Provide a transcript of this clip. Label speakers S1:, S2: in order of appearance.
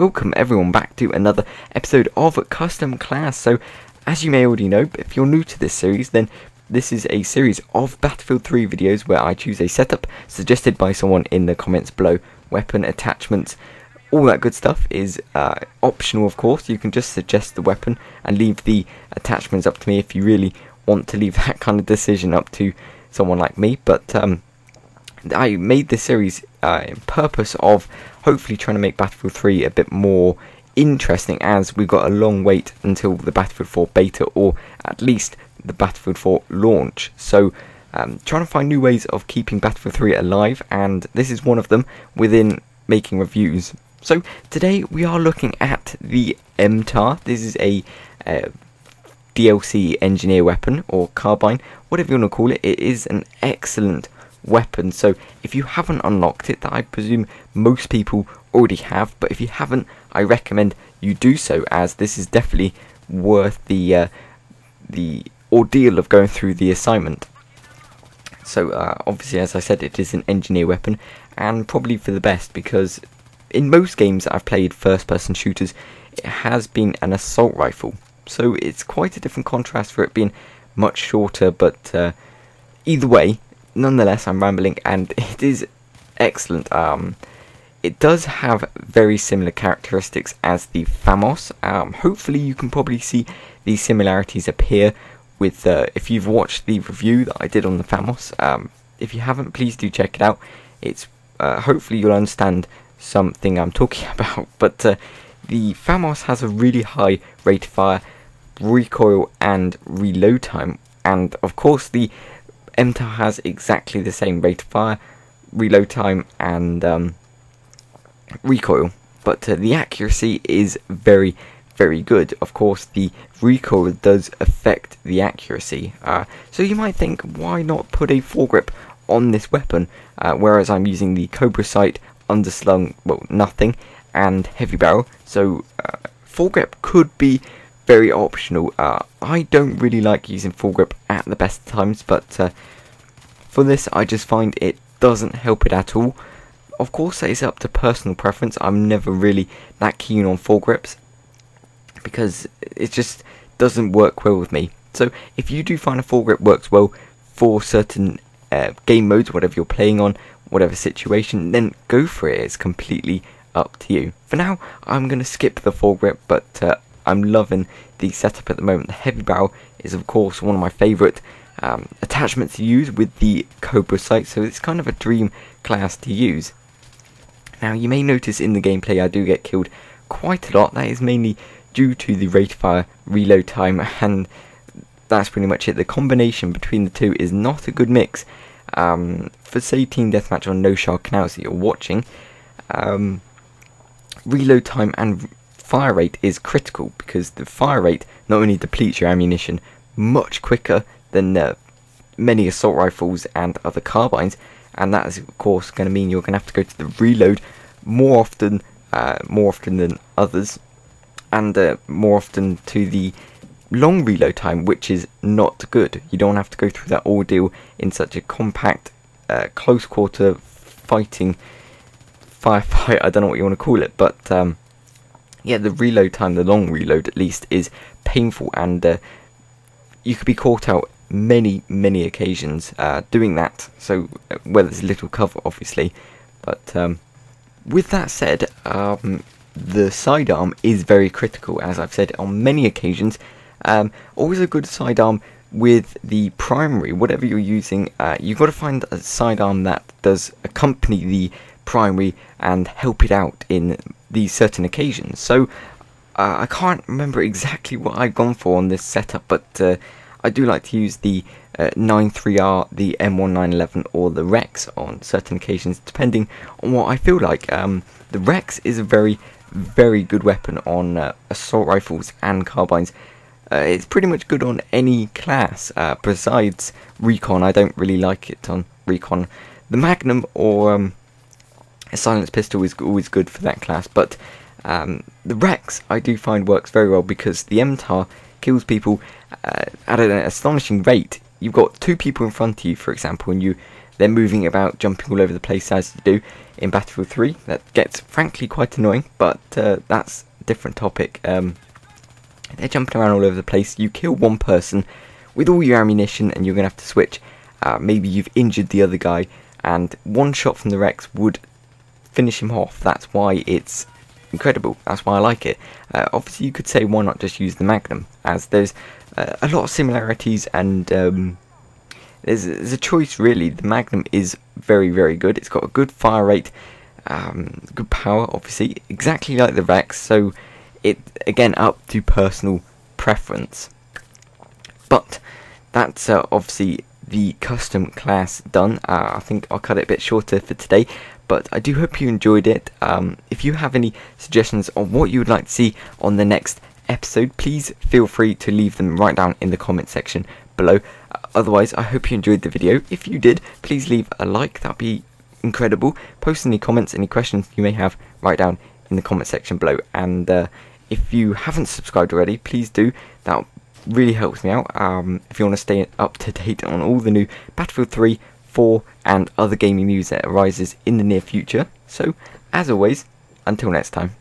S1: welcome everyone back to another episode of Custom Class. So, as you may already know, if you're new to this series, then this is a series of Battlefield 3 videos where I choose a setup suggested by someone in the comments below. Weapon, attachments, all that good stuff is optional, of course. You can just suggest the weapon and leave the attachments up to me if you really want to leave that kind of decision up to someone like me. But I made this series in purpose of hopefully trying to make Battlefield 3 a bit more interesting, as we've got a long wait until the Battlefield 4 beta, or at least the Battlefield 4 launch. So trying to find new ways of keeping Battlefield 3 alive, and this is one of them within making reviews. So today we are looking at the MTAR. This is a DLC engineer weapon, or carbine, whatever you want to call it. It is an excellent weapon, so if you haven't unlocked it, that I presume most people already have, but if you haven't, I recommend you do so, as this is definitely worth the ordeal of going through the assignment. So obviously, as I said, it is an engineer weapon, and probably for the best, because in most games that I've played first-person shooters, it has been an assault rifle, so it's quite a different contrast for it being much shorter. But either way, nonetheless, I'm rambling, and it is excellent. It does have very similar characteristics as the FAMAS. Hopefully you can probably see these similarities appear with if you've watched the review that I did on the FAMAS. If you haven't, please do check it out. It's hopefully you'll understand something I'm talking about. But the FAMAS has a really high rate of fire, recoil and reload time, and of course the MTAR has exactly the same rate of fire, reload time and recoil, but the accuracy is very good. Of course, the recoil does affect the accuracy, so you might think, why not put a foregrip on this weapon, whereas I'm using the Cobra sight, underslung, well, nothing, and heavy barrel, so foregrip could be very optional. I don't really like using foregrip at the best of times, but for this I just find it doesn't help it at all. Of course, that is up to personal preference. I'm never really that keen on foregrips because it just doesn't work well with me. So if you do find a foregrip works well for certain game modes, whatever you're playing on, whatever situation, then go for it. It's completely up to you. For now, I'm going to skip the foregrip, but I'm loving the setup at the moment. The heavy barrel is of course one of my favourite attachments to use with the Cobra sight, so it's kind of a dream class to use. Now, you may notice in the gameplay I do get killed quite a lot. That is mainly due to the rate of fire, reload time, and that's pretty much it. The combination between the two is not a good mix. For say Team Deathmatch or No Shark Canals that you're watching, reload time and fire rate is critical, because the fire rate not only depletes your ammunition much quicker than many assault rifles and other carbines, and that is of course going to mean you're going to have to go to the reload more often than others, and more often to the long reload time, which is not good. You don't have to go through that ordeal in such a compact, close quarter firefight. I don't know what you want to call it, but yeah, the reload time, the long reload at least, is painful, and you could be caught out many occasions doing that, so where there's little cover obviously. But with that said, the sidearm is very critical, as I've said on many occasions. Always a good sidearm with the primary, whatever you're using. You've got to find a sidearm that does accompany the primary and help it out in these certain occasions. So I can't remember exactly what I've gone for on this setup, but I do like to use the 93R, the M1911, or the Rex on certain occasions, depending on what I feel like. The Rex is a very good weapon on assault rifles and carbines. It's pretty much good on any class, besides recon. I don't really like it on recon. The Magnum or a silenced pistol is always good for that class, but the Rex I do find works very well, because the MTAR kills people at an astonishing rate. You've got two people in front of you, for example, and you they're moving about, jumping all over the place as you do in Battlefield 3. That gets frankly quite annoying, but that's a different topic. They're jumping around all over the place. You kill one person with all your ammunition and you're going to have to switch. Maybe you've injured the other guy, and one shot from the Rex would finish him off. That's why it's incredible. That's why I like it. Obviously you could say why not just use the Magnum, as there's a lot of similarities, and there's a choice really. The Magnum is very, very good. It's got a good fire rate, good power, obviously, exactly like the Rex, so it, again, up to personal preference. But that's obviously the custom class done. I think I'll cut it a bit shorter for today, but I do hope you enjoyed it. If you have any suggestions on what you would like to see on the next episode, please feel free to leave them right down in the comment section below. Otherwise, I hope you enjoyed the video. If you did, please leave a like. That'd be incredible. Post any comments, any questions you may have right down in the comment section below. And if you haven't subscribed already, please do. That really helps me out. If you want to stay up to date on all the new Battlefield 3, 4 and other gaming news that arises in the near future. So, as always, until next time.